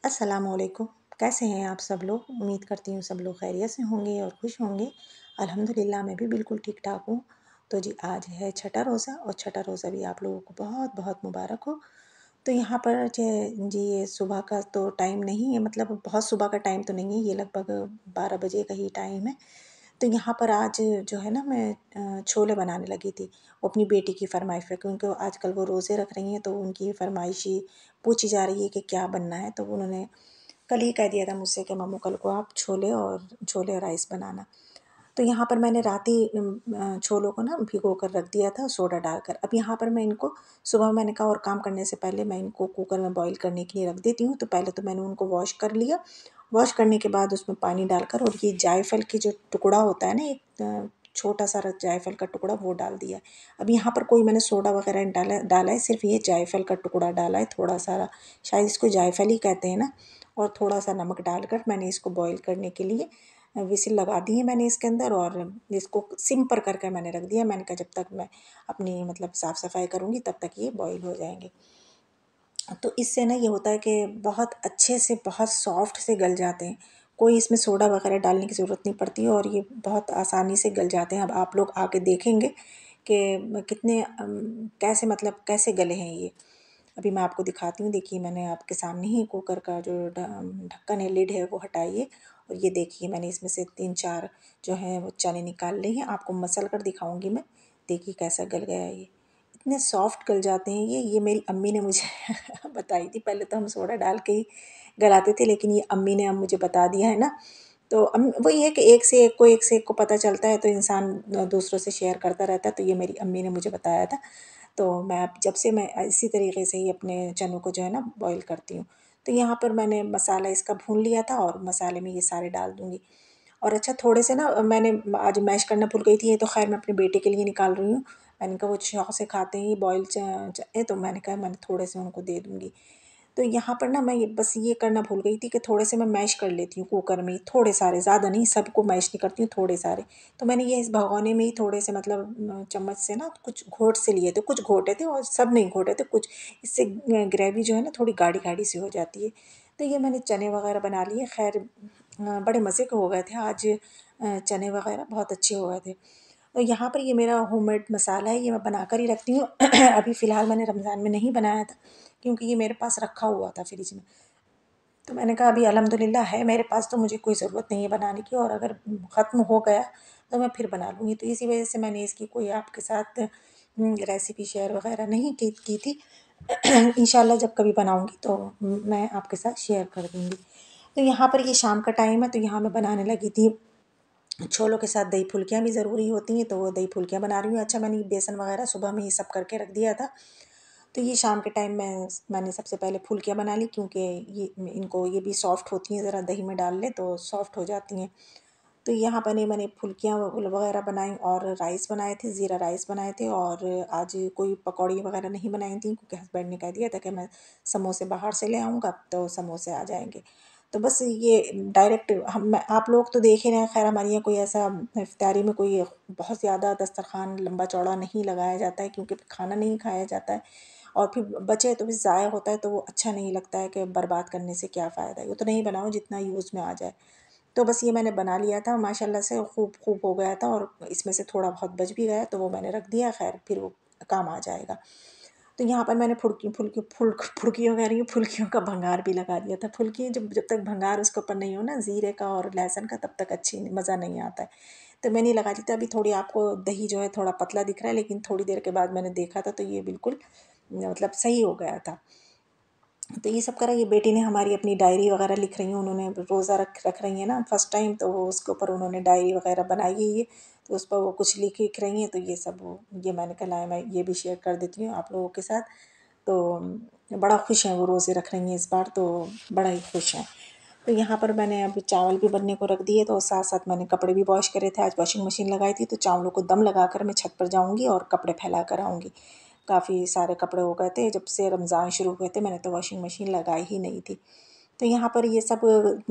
अस्सलामुअलैकुम। कैसे हैं आप सब लोग? उम्मीद करती हूँ सब लोग खैरियत से होंगे और खुश होंगे। अल्हम्दुलिल्लाह मैं भी बिल्कुल ठीक-ठाक हूँ। तो जी आज है छठा रोज़ा और छठा रोज़ा भी आप लोगों को बहुत-बहुत मुबारक हो। तो यहाँ पर जी ये सुबह का तो टाइम नहीं है, मतलब बहुत सुबह का टाइम तो नहीं है, ये लगभग 12 बजे का ही टाइम है। तो यहाँ पर आज जो है ना मैं छोले बनाने लगी थी। वो अपनी बेटी की फ़रमाइश पे, क्योंकि आजकल वो रोज़े रख रही हैं, तो उनकी फ़रमाइश ही पूछी जा रही है कि क्या बनना है। तो उन्होंने कल ही कह दिया था मुझसे कि मम्मू कल को आप छोले और राइस बनाना। तो यहाँ पर मैंने रात ही छोलों को ना भिगो कर रख दिया था सोडा डालकर। अब यहाँ पर मैं इनको सुबह मैंने कहा और काम करने से पहले मैं इनको कुकर में बॉईल करने के लिए रख देती हूँ। तो पहले तो मैंने उनको वॉश कर लिया। वॉश करने के बाद उसमें पानी डालकर और ये जायफ़ल की जो टुकड़ा होता है ना, एक छोटा-सा जायफ़ल का टुकड़ा वो डाल दिया है। अब यहाँ पर कोई मैंने सोडा वग़ैरह नहीं डाला डाला है, सिर्फ़ ये जायफ़ल का टुकड़ा डाला है थोड़ा-सा, शायद इसको जायफ़ल ही कहते हैं ना, और थोड़ा-सा नमक डालकर मैंने इसको बॉईल करने के लिए विसिल लगा दी है मैंने इसके अंदर, और इसको सिम पर करके मैंने रख दिया। मैंने कहा जब तक मैं अपनी मतलब साफ़ सफाई करूँगी तब तक ये बॉईल हो जाएंगे। तो इससे ना ये होता है कि बहुत अच्छे से बहुत सॉफ्ट से गल जाते हैं। कोई इसमें सोडा वगैरह डालने की ज़रूरत नहीं पड़ती और ये बहुत आसानी से गल जाते हैं। अब आप लोग आके देखेंगे कि कितने कैसे मतलब कैसे गले हैं ये। अभी मैं आपको दिखाती हूँ। देखिए मैंने आपके सामने ही कुकर का जो ढक्कन है, लिड है, वो हटाइए, और ये देखिए मैंने इसमें से 3-4 जो हैं वो चने निकाल लिए हैं। आपको मसल कर दिखाऊंगी मैं। देखिए कैसा गल गया है ये। इतने सॉफ्ट गल जाते हैं ये मेरी अम्मी ने मुझे बताई थी। पहले तो हम सोडा डाल के ही गलाते थे, लेकिन ये अम्मी ने अब मुझे बता दिया है ना। तो वही है कि एक से एक को पता चलता है तो इंसान दूसरों से शेयर करता रहता है। तो ये मेरी अम्मी ने मुझे बताया था। तो मैं अब जब से मैं इसी तरीके से ही अपने चनों को जो है ना बॉईल करती हूँ। तो यहाँ पर मैंने मसाला इसका भून लिया था और मसाले में ये सारे डाल दूँगी। और अच्छा थोड़े से ना मैंने आज मैश करना भूल गई थी। ये तो ख़ैर मैं अपने बेटे के लिए निकाल रही हूँ। मैंने कहा वो शौक़ से खाते हैं ये बॉयल तो मैंने कहा मैंने थोड़े से उनको दे दूँगी। तो यहाँ पर ना मैं ये बस ये करना भूल गई थी कि थोड़े से मैं मैश कर लेती हूँ कुकर में, थोड़े सारे, ज़्यादा नहीं, सबको मैश नहीं करती हूँ, थोड़े सारे। तो मैंने ये इस भगोने में ही थोड़े से मतलब चम्मच से ना कुछ घोट से लिए थे, कुछ घोटे थे और सब नहीं घोटे थे कुछ। इससे ग्रेवी जो है ना थोड़ी गाढ़ी-गाढ़ी सी हो जाती है। तो ये मैंने चने वग़ैरह बना लिए। ख़ैर बड़े मज़े के हो गए थे आज। चने वग़ैरह बहुत अच्छे हो गए थे। तो यहाँ पर ये मेरा होममेड मसाला है, ये मैं बनाकर ही रखती हूँ। अभी फ़िलहाल मैंने रमज़ान में नहीं बनाया था, क्योंकि ये मेरे पास रखा हुआ था फ्रिज में। तो मैंने कहा अभी अल्हम्दुलिल्लाह है मेरे पास, तो मुझे कोई ज़रूरत नहीं है बनाने की, और अगर ख़त्म हो गया तो मैं फिर बना लूँगी। तो इसी वजह से मैंने इसकी कोई आपके साथ रेसिपी शेयर वग़ैरह नहीं की थी। इंशाल्लाह जब कभी बनाऊँगी तो मैं आपके साथ शेयर कर दूँगी। तो यहाँ पर ये शाम का टाइम है, तो यहाँ मैं बनाने लगी थी छोलों के साथ दही फुल्कियाँ भी ज़रूरी होती हैं, तो वो दही फुल्कियाँ बना रही हूँ। अच्छा मैंने बेसन वग़ैरह सुबह में ही सब करके रख दिया था। तो ये शाम के टाइम मैंने सबसे पहले फुल्कियाँ बना ली, क्योंकि ये भी सॉफ्ट होती हैं, ज़रा दही में डाल लें तो सॉफ्ट हो जाती हैं। तो यहाँ पर मैंने फुल्कियाँ वग़ैरह बनाई और राइस बनाए थे, ज़ीरा राइस बनाए थे। और आज कोई पकौड़ी वग़ैरह नहीं बनाई थी, क्योंकि हस्बैंड ने कह दिया था कि मैं समोसे बाहर से ले आऊँगा, तो समोसे आ जाएँगे। तो बस ये डायरेक्ट हम आप लोग तो देख ही रहे हैं। ख़ैर हमारे यहाँ कोई ऐसा इफ्तारी में कोई बहुत ज़्यादा दस्तरख़्वान लंबा चौड़ा नहीं लगाया जाता है, क्योंकि खाना नहीं खाया जाता है, और फिर बचे तो भी ज़ाया होता है, तो वो अच्छा नहीं लगता है कि बर्बाद करने से क्या फ़ायदा है। उतना ही बनाओ जितना यूज़ में आ जाए। तो बस ये मैंने बना लिया था, माशाल्लाह से खूब हो गया था, और इसमें से थोड़ा बहुत बच भी गया तो वो मैंने रख दिया। ख़ैर फिर वो काम आ जाएगा। तो यहाँ पर मैंने फुल्कियों कह रही हूँ, फुल्कियों का भंगार भी लगा दिया था। फुल्की जब जब तक भंगार उसके ऊपर नहीं हो ना ज़ीरे का और लहसुन का, तब तक अच्छी मज़ा नहीं आता है। तो मैंने लगा दी थी। अभी थोड़ी आपको दही जो है थोड़ा पतला दिख रहा है, लेकिन थोड़ी देर के बाद मैंने देखा था तो ये बिल्कुल मतलब सही हो गया था। तो ये सब करा। ये बेटी ने हमारी अपनी डायरी वगैरह लिख रही हैं, उन्होंने रोज़ा रख रही हैं ना फर्स्ट टाइम, तो वो उसके ऊपर उन्होंने डायरी वगैरह बनाई है ये। तो उस पर वो कुछ लिख रही हैं, तो ये सब ये मैंने कहा लाएँ मैं ये भी शेयर कर देती हूँ आप लोगों के साथ। तो बड़ा खुश हैं वो, रोज़े रख रही हैं इस बार, तो बड़ा ही खुश हैं। तो यहाँ पर मैंने अब चावल भी बनने को रख दिए, तो साथ साथ मैंने कपड़े भी वॉश करे थे। आज वॉशिंग मशीन लगाई थी, तो चावलों को दम लगाकर मैं छत पर जाऊँगी और कपड़े फैला कर आऊँगी। काफ़ी सारे कपड़े हो गए थे, जब से रमज़ान शुरू हुए थे मैंने तो वॉशिंग मशीन लगाई ही नहीं थी। तो यहाँ पर ये सब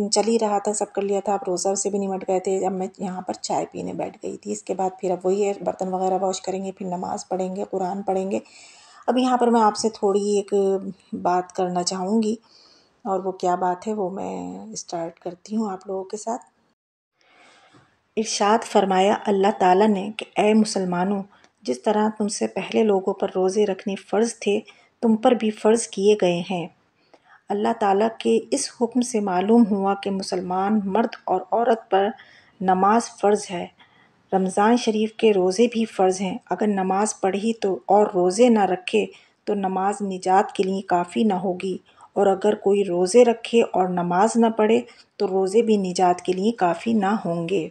चल ही रहा था, सब कर लिया था। अब रोज़ा से भी निमट गए थे, अब मैं यहाँ पर चाय पीने बैठ गई थी। इसके बाद फिर अब वही है, बर्तन वगैरह वॉश करेंगे, फिर नमाज़ पढ़ेंगे, कुरान पढ़ेंगे। अब यहाँ पर मैं आपसे थोड़ी एक बात करना चाहूँगी और वो क्या बात है वो मैं स्टार्ट करती हूँ आप लोगों के साथ। इरशाद फरमाया अल्लाह ताला ने कि ए मुसलमानों, जिस तरह तुमसे पहले लोगों पर रोज़े रखने फ़र्ज़ थे, तुम पर भी फ़र्ज़ किए गए हैं। अल्लाह ताला के इस हुक्म से मालूम हुआ कि मुसलमान मर्द और औरत पर नमाज फ़र्ज़ है। रमज़ान शरीफ के रोज़े भी फ़र्ज़ हैं। अगर नमाज पढ़ी तो और रोज़े ना रखे तो नमाज निजात के लिए काफ़ी ना होगी, और अगर कोई रोज़े रखे और नमाज ना पढ़े तो रोज़े भी निजात के लिए काफ़ी ना होंगे।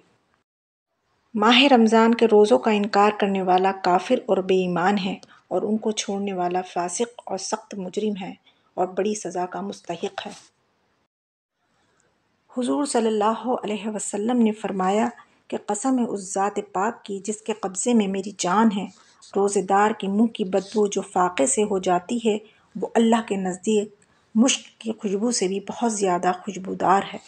माह रमज़ान के रोज़ों का इनकार करने वाला काफिर और बेईमान है, और उनको छोड़ने वाला फासिक और सख्त मुजरिम है और बड़ी सज़ा का मुस्तहिक है। हुज़ूर सल्लल्लाहु अलैहि वसल्लम ने फ़रमाया कि कसम है उस ज़ात पाक की जिसके कब्ज़े में मेरी जान है, रोज़ेदार के मुँह की बदबू जो फ़ाक़े से हो जाती है वो अल्लाह के नज़दीक मुश्क की खुशबू से भी बहुत ज़्यादा खुशबूदार है।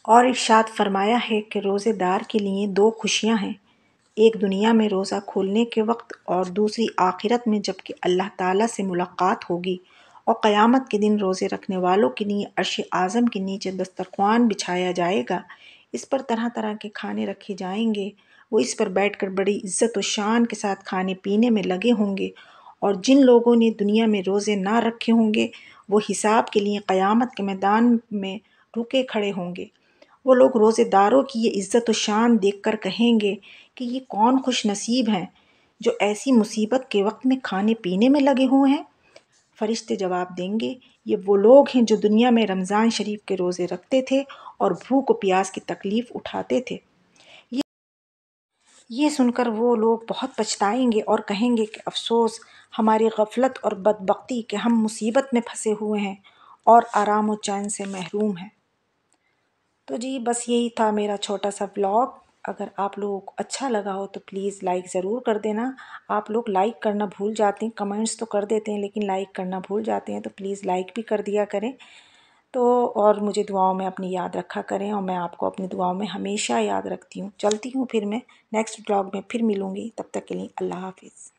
और इरशाद फरमाया है कि रोज़ेदार के लिए दो खुशियाँ हैं, एक दुनिया में रोज़ा खोलने के वक्त और दूसरी आखिरत में जबकि अल्लाह ताला से मुलाकात होगी। और क़यामत के दिन रोज़े रखने वालों के लिए अर्श आज़म के नीचे दस्तरख्वान बिछाया जाएगा। इस पर तरह तरह के खाने रखे जाएंगे। वो इस पर बैठकर बड़ी इज़्ज़त व शान के साथ खाने पीने में लगे होंगे। और जिन लोगों ने दुनिया में रोज़े ना रखे होंगे वो हिसाब के लिए क़यामत के मैदान में रुके खड़े होंगे। वो लोग रोज़ेदारों की ये इज़्ज़त व शान देखकर कहेंगे कि ये कौन खुश नसीब हैं जो ऐसी मुसीबत के वक्त में खाने पीने में लगे हुए हैं। फरिश्ते जवाब देंगे, ये वो लोग हैं जो दुनिया में रमज़ान शरीफ के रोज़े रखते थे और भूख व प्यास की तकलीफ़ उठाते थे। ये सुनकर वो लोग बहुत पछताएंगे और कहेंगे कि अफ़सोस हमारी गफलत और बदबख्ती कि हम मुसीबत में फंसे हुए हैं और आराम व चैन से महरूम हैं। तो जी बस यही था मेरा छोटा सा व्लॉग। अगर आप लोगों को अच्छा लगा हो तो प्लीज़ लाइक ज़रूर कर देना। आप लोग लाइक करना भूल जाते हैं, कमेंट्स तो कर देते हैं लेकिन लाइक करना भूल जाते हैं, तो प्लीज़ लाइक भी कर दिया करें। तो और मुझे दुआओं में अपनी याद रखा करें, और मैं आपको अपनी दुआओं में हमेशा याद रखती हूँ। चलती हूँ फिर मैं नेक्स्ट व्लॉग में फिर मिलूँगी, तब तक के लिए अल्लाह हाफ़िज़।